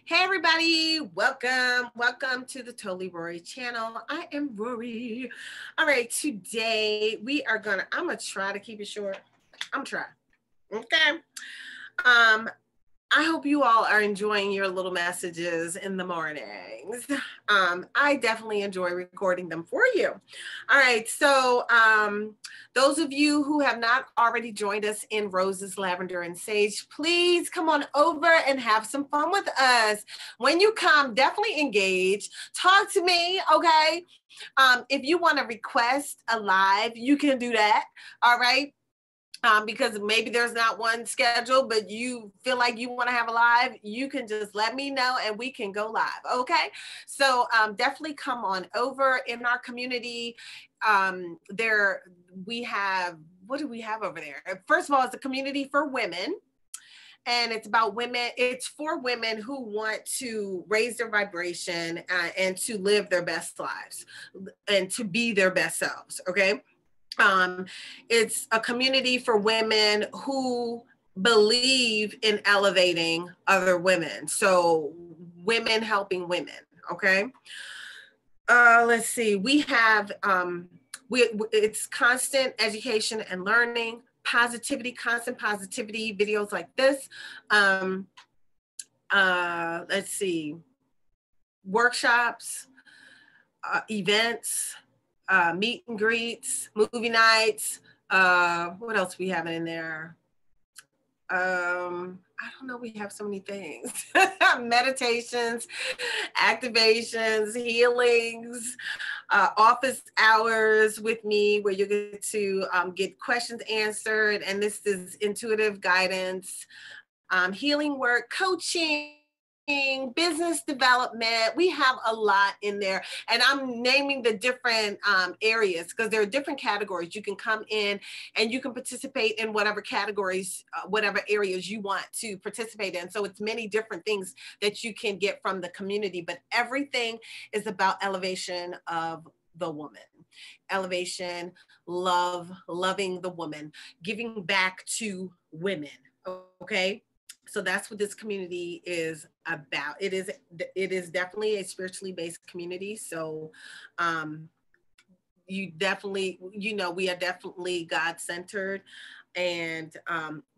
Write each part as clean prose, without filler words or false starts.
Hey everybody, welcome to the Totally Rorree channel. I am Rorree. All right, today I'm gonna try to keep it short. I'm gonna try. Okay. Um, I hope you all are enjoying your little messages in the mornings. I definitely enjoy recording them for you. All right, so those of you who have not already joined us in Roses, Lavender, and Sage, please come on over and have some fun with us. When you come, definitely engage. Talk to me, okay? If you want to request a live, you can do that. All right. Because maybe there's not one scheduled, but you feel like you want to have a live, you can just let me know and we can go live. Okay. So definitely come on over in our community. There we have, what do we have over there? First of all, it's a community for women. And it's about women, it's for women who want to raise their vibration and to live their best lives and to be their best selves. Okay. It's a community for women who believe in elevating other women. So women helping women. Okay. Let's see. We have it's constant education and learning, positivity, constant positivity videos like this. Let's see. Workshops, events, meet and greets, movie nights. What else we have in there? I don't know. We have so many things. Meditations, activations, healings, office hours with me where you get to get questions answered. And this is intuitive guidance, healing work, coaching, business development. We have a lot in there, and I'm naming the different areas because there are different categories. You can come in and you can participate in whatever categories, whatever areas you want to participate in. So it's many different things that you can get from the community, but everything is about elevation of the woman, elevation, loving the woman, giving back to women. Okay. So that's what this community is about. It is definitely a spiritually based community. So you definitely, we are definitely God-centered, and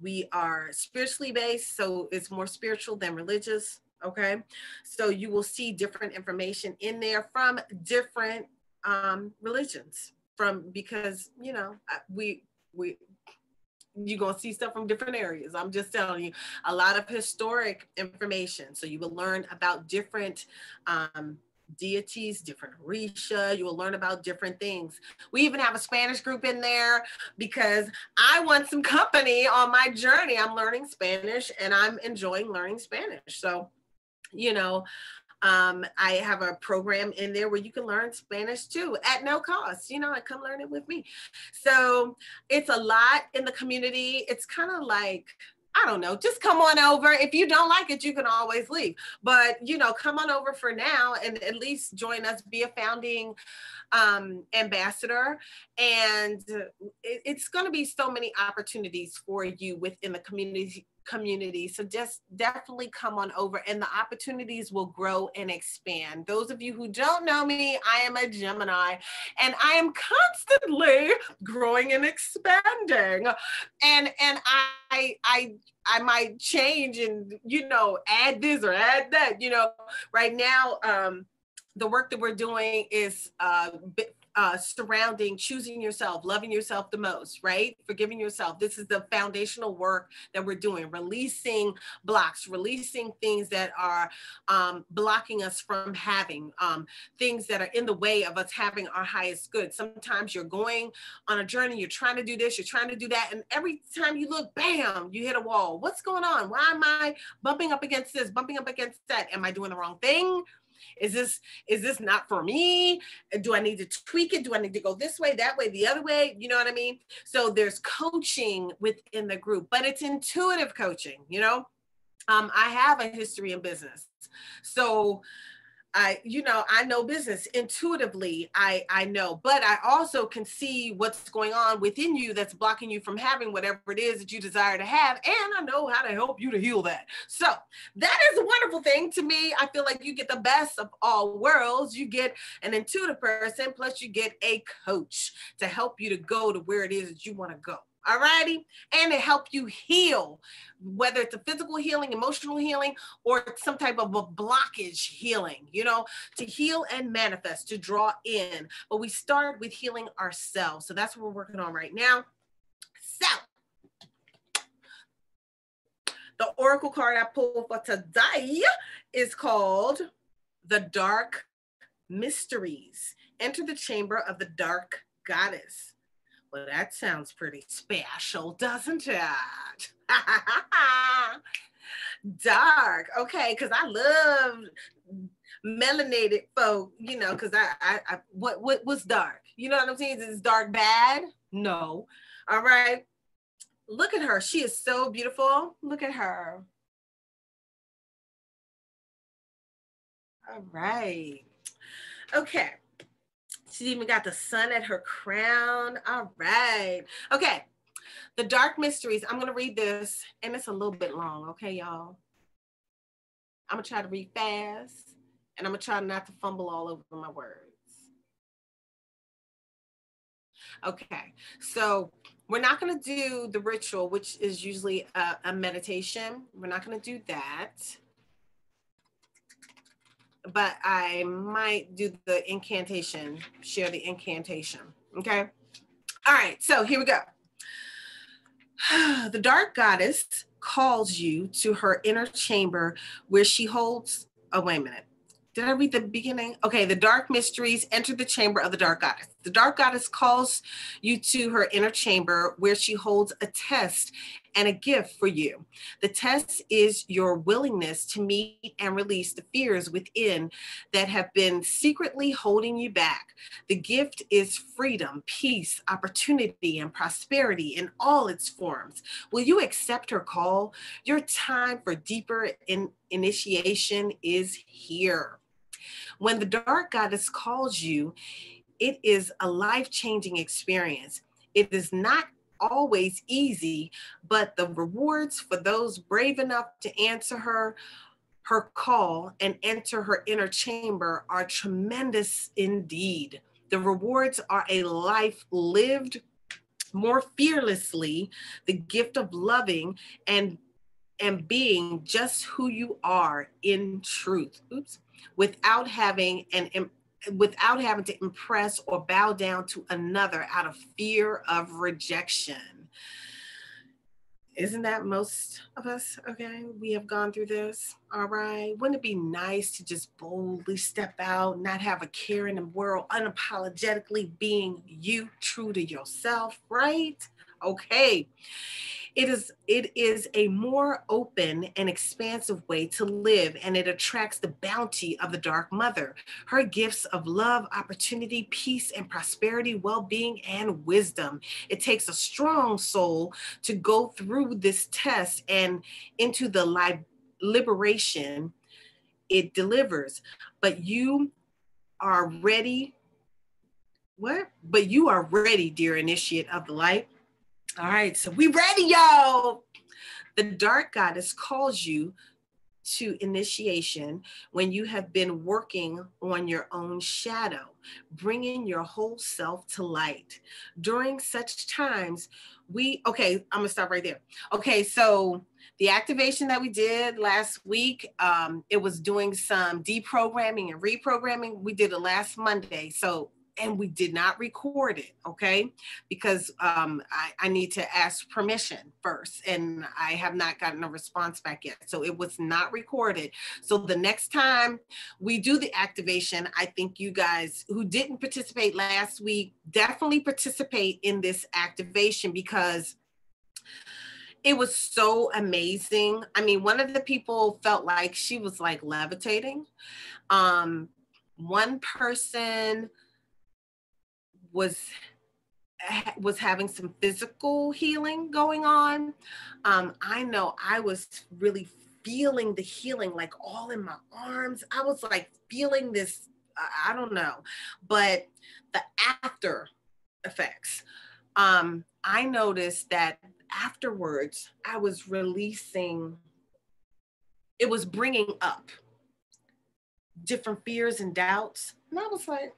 we are spiritually based. So it's more spiritual than religious. Okay. So you will see different information in there from different religions, because we you're going to see stuff from different areas. I'm just telling you, a lot of historic information. So you will learn about different deities, different Orisha. You will learn about different things. We even have a Spanish group in there because I want some company on my journey. I'm learning Spanish and I'm enjoying learning Spanish. So, I have a program in there where you can learn Spanish too at no cost, and come learn it with me. So it's a lot in the community. It's kind of like, I don't know, just come on over. If you don't like it, you can always leave. But, come on over for now and at least join us, be a founding ambassador. And it's going to be so many opportunities for you within the community. So just definitely come on over and the opportunities will grow and expand. Those of you who don't know me, I am a Gemini and I am constantly growing and expanding. And I might change and, add this or add that, right now, the work that we're doing is surrounding choosing yourself, loving yourself the most, right? Forgiving yourself. This is the foundational work that we're doing, releasing blocks, releasing things that are blocking us from having, things that are in the way of us having our highest good. Sometimes you're going on a journey, you're trying to do this, you're trying to do that, and every time you look, bam, you hit a wall. What's going on? Why am I bumping up against this, bumping up against that? Am I doing the wrong thing? Is this not for me? Do I need to tweak it? Do I need to go this way, that way, the other way? You know what I mean? So there's coaching within the group, but it's intuitive coaching, I have a history in business. So I know business intuitively. I know, but I also can see what's going on within you that's blocking you from having whatever it is that you desire to have. And I know how to help you to heal that. So that is a wonderful thing to me. I feel like you get the best of all worlds. You get an intuitive person, plus you get a coach to help you to go to where it is that you want to go. All righty. And to help you heal, whether it's a physical healing, emotional healing, or some type of a blockage healing, to heal and manifest, to draw in. But we start with healing ourselves. So that's what we're working on right now. So the oracle card I pulled for today is called The Dark Mysteries. Enter the chamber of the dark goddess. Well, that sounds pretty special, doesn't it? Dark. Okay, because I love melanated folk, because what's dark? You know what I'm saying? Is dark bad? No. All right. Look at her. She is so beautiful. Look at her. All right. Okay. She's even got the sun at her crown. All right. Okay. The Dark Mysteries. I'm going to read this, and it's a little bit long. Okay, y'all? I'm going to try to read fast, and I'm going to try not to fumble all over my words. Okay. So we're not going to do the ritual, which is usually a meditation. We're not going to do that. But I might do the incantation, share the incantation. Okay. All right. So here we go. The dark goddess calls you to her inner chamber where she holds, oh, wait a minute. Did I read the beginning? Okay, the dark mysteries enter the chamber of the dark goddess. The dark goddess calls you to her inner chamber where she holds a test and a gift for you. The test is your willingness to meet and release the fears within that have been secretly holding you back. The gift is freedom, peace, opportunity, and prosperity in all its forms. Will you accept her call? Your time for deeper initiation is here. When the dark goddess calls you, it is a life-changing experience. It is not always easy, but the rewards for those brave enough to answer her call and enter her inner chamber are tremendous indeed. The rewards are a life lived more fearlessly, the gift of loving and being just who you are in truth. Without having to impress or bow down to another out of fear of rejection. Isn't that most of us? Okay, we have gone through this. All right. Wouldn't it be nice to just boldly step out, not have a care in the world, unapologetically being you, true to yourself, right? Okay. It is a more open and expansive way to live, and it attracts the bounty of the Dark Mother, her gifts of love, opportunity, peace, and prosperity, well-being, and wisdom. It takes a strong soul to go through this test and into the liberation it delivers. But you are ready. What? But you are ready, dear initiate of the light. All right, so we ready, y'all. The dark goddess calls you to initiation when you have been working on your own shadow, bringing your whole self to light. During such times, I'm gonna stop right there. Okay, so the activation that we did last week, it was doing some deprogramming and reprogramming. We did it last Monday. And we did not record it, okay? Because I need to ask permission first, and I have not gotten a response back yet. So it was not recorded. So the next time we do the activation, I think you guys who didn't participate last week, definitely participate in this activation because it was so amazing. I mean, one of the people felt like she was like levitating. One person was having some physical healing going on. I know I was really feeling the healing like all in my arms. I was like feeling this, I don't know, but the after effects, I noticed that afterwards I was releasing, it was bringing up different fears and doubts. And I was like,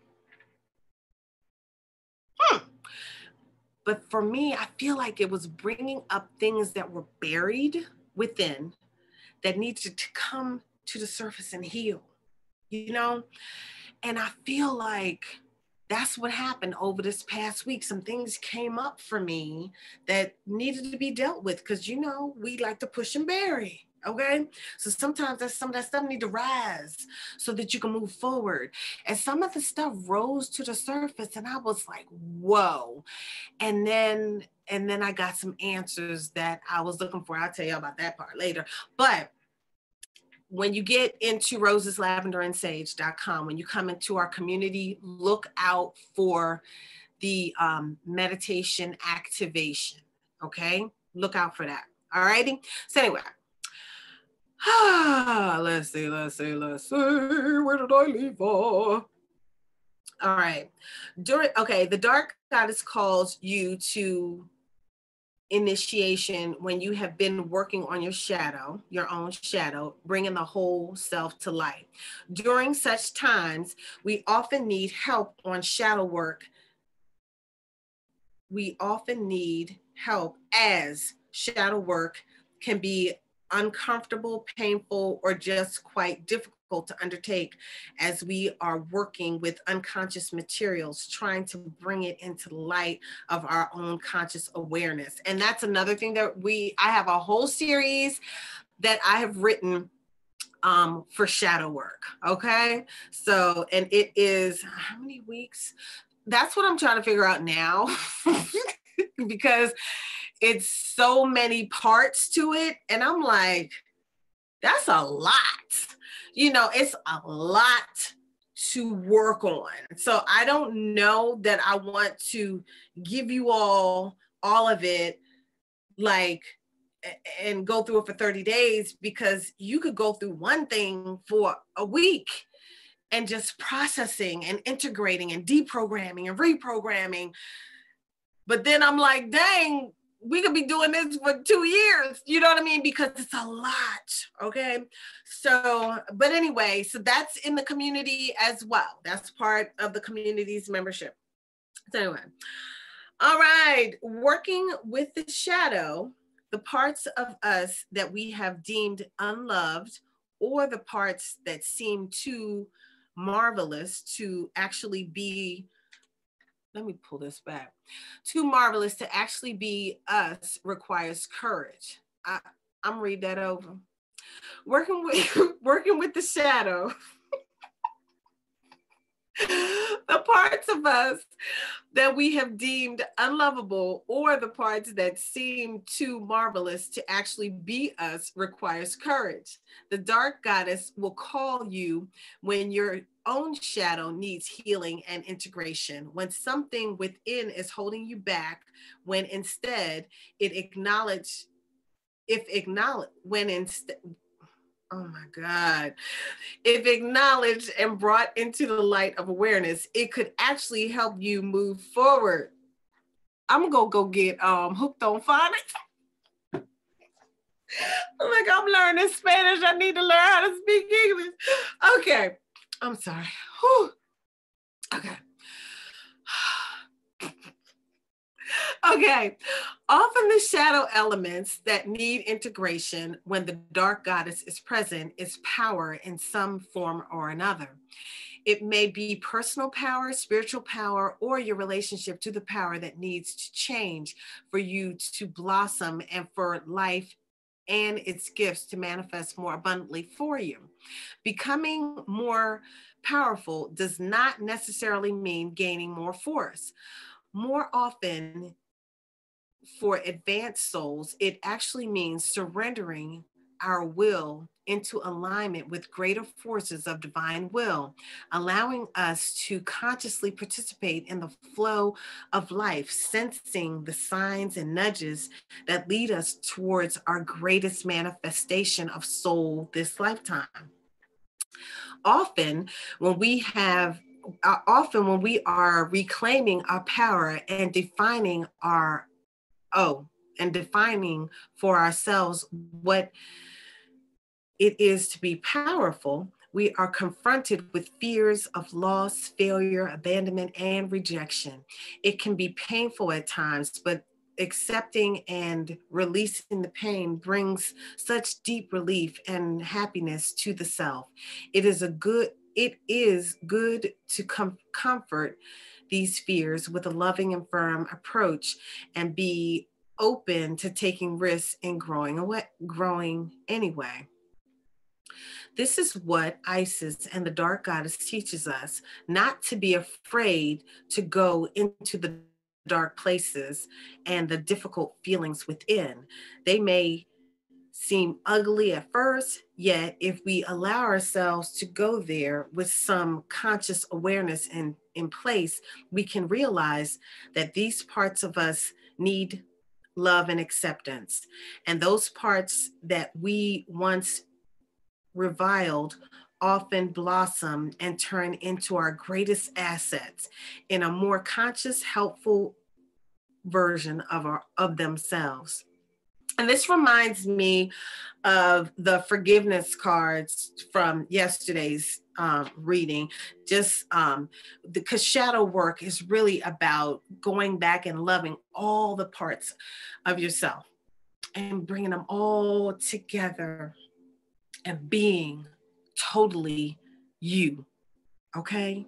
But for me, I feel like it was bringing up things that were buried within that needed to come to the surface and heal, you know? And I feel like that's what happened over this past week. Some things came up for me that needed to be dealt with because, you know, we like to push and bury. Okay. So sometimes some of that stuff need to rise so that you can move forward. And some of the stuff rose to the surface and I was like, whoa. And then I got some answers that I was looking for. I'll tell you about that part later. But when you get into roseslavenderansage.com, when you come into our community, look out for the meditation activation. Okay. Look out for that. All righty. So anyway, let's see. Where did I leave off? All right. The dark goddess calls you to initiation when you have been working on your shadow, your own shadow, bringing the whole self to light. During such times, we often need help on shadow work. We often need help as shadow work can be uncomfortable, painful, or just quite difficult to undertake as we are working with unconscious materials, trying to bring it into the light of our own conscious awareness. And that's another thing that I have a whole series that I have written for shadow work. Okay. So, and it is how many weeks? That's what I'm trying to figure out now because it's so many parts to it. And I'm like, that's a lot. You know, it's a lot to work on. So I don't know that I want to give you all of it, like, and go through it for 30 days because you could go through one thing for a week and just processing and integrating and deprogramming and reprogramming. But then I'm like, dang, we could be doing this for 2 years. You know what I mean? Because it's a lot. Okay. So, but anyway, so that's in the community as well. That's part of the community's membership. So anyway, all right. Working with the shadow, the parts of us that we have deemed unloved or the parts that seem too marvelous to actually be, let me pull this back. Too marvelous to actually be us requires courage. I'm read that over. Working with the shadow. The parts of us that we have deemed unlovable or the parts that seem too marvelous to actually be us requires courage. The dark goddess will call you when your own shadow needs healing and integration, when something within is holding you back, when instead it acknowledge, oh my God. If acknowledged and brought into the light of awareness, it could actually help you move forward. I'm gonna go get hooked on phonics. Like I'm learning Spanish. I need to learn how to speak English. Okay. I'm sorry. Whew. Okay. Okay. Often the shadow elements that need integration when the dark goddess is present is power in some form or another. It may be personal power, spiritual power, or your relationship to the power that needs to change for you to blossom and for life and its gifts to manifest more abundantly for you. Becoming more powerful does not necessarily mean gaining more force. More often, for advanced souls, it actually means surrendering our will into alignment with greater forces of divine will, allowing us to consciously participate in the flow of life, sensing the signs and nudges that lead us towards our greatest manifestation of soul this lifetime. Often, when we have Often when we are reclaiming our power and defining for ourselves what it is to be powerful, we are confronted with fears of loss, failure, abandonment, and rejection. It can be painful at times, but accepting and releasing the pain brings such deep relief and happiness to the self. It is good to comfort these fears with a loving and firm approach and be open to taking risks and growing anyway. This is what Isis and the Dark Goddess teaches us, not to be afraid to go into the dark places and the difficult feelings within. They may seem ugly at first, yet if we allow ourselves to go there with some conscious awareness in place, we can realize that these parts of us need love and acceptance. And those parts that we once reviled often blossom and turn into our greatest assets in a more conscious, helpful version of themselves. And this reminds me of the forgiveness cards from yesterday's reading. Because shadow work is really about going back and loving all the parts of yourself and bringing them all together and being totally you, okay?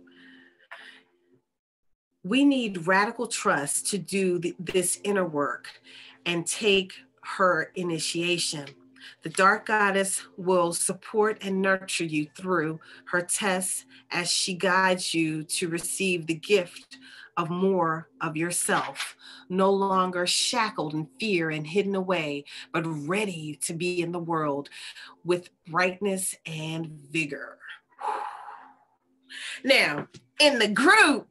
We need radical trust to do this inner work and take her initiation. The Dark Goddess will support and nurture you through her tests as she guides you to receive the gift of more of yourself, no longer shackled in fear and hidden away, but ready to be in the world with brightness and vigor. Now, in the group,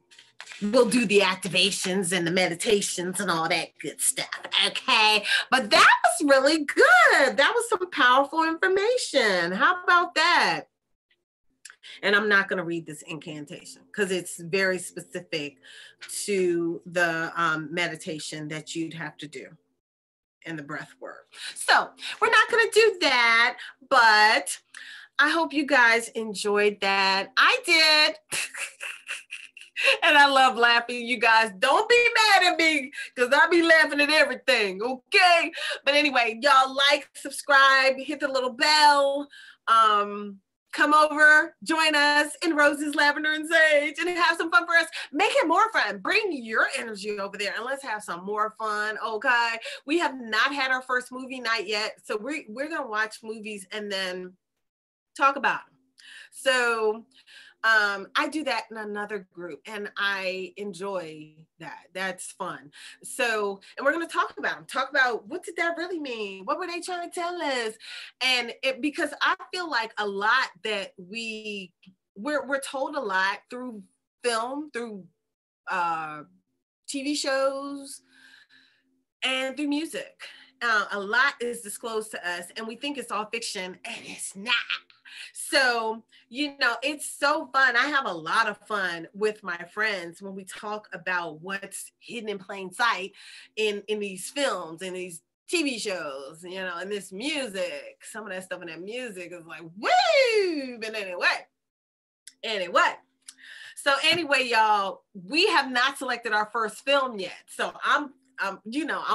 we'll do the activations and the meditations and all that good stuff, okay? But that was really good. That was some powerful information. How about that? And I'm not going to read this incantation because it's very specific to the meditation that you'd have to do and the breath work. So we're not going to do that, but I hope you guys enjoyed that. I did. And I love laughing. You guys, don't be mad at me because I be laughing at everything, okay? But anyway, y'all like, subscribe, hit the little bell. Come over, join us in Roses, Lavender, and Sage and have some fun for us. Make it more fun. Bring your energy over there and let's have some more fun, okay? We have not had our first movie night yet, so we're going to watch movies and then talk about them. So I do that in another group and I enjoy that. That's fun. So, and we're going to talk about what did that really mean? What were they trying to tell us? And because I feel like a lot that we're told a lot through film, through TV shows, and through music. A lot is disclosed to us and we think it's all fiction and it's not. So, it's so fun. I have a lot of fun with my friends when we talk about what's hidden in plain sight in these films and these TV shows, and this music. Some of that stuff in that music is like, woo! But anyway. So anyway, y'all, we have not selected our first film yet. So I'm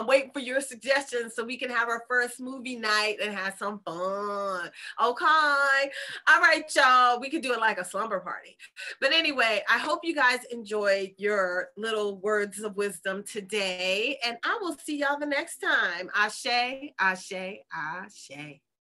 waiting for your suggestions so we can have our first movie night and have some fun. Okay. All right, y'all. We could do it like a slumber party. But anyway, I hope you guys enjoyed your little words of wisdom today. And I will see y'all the next time. Ashe, ashe, ashe.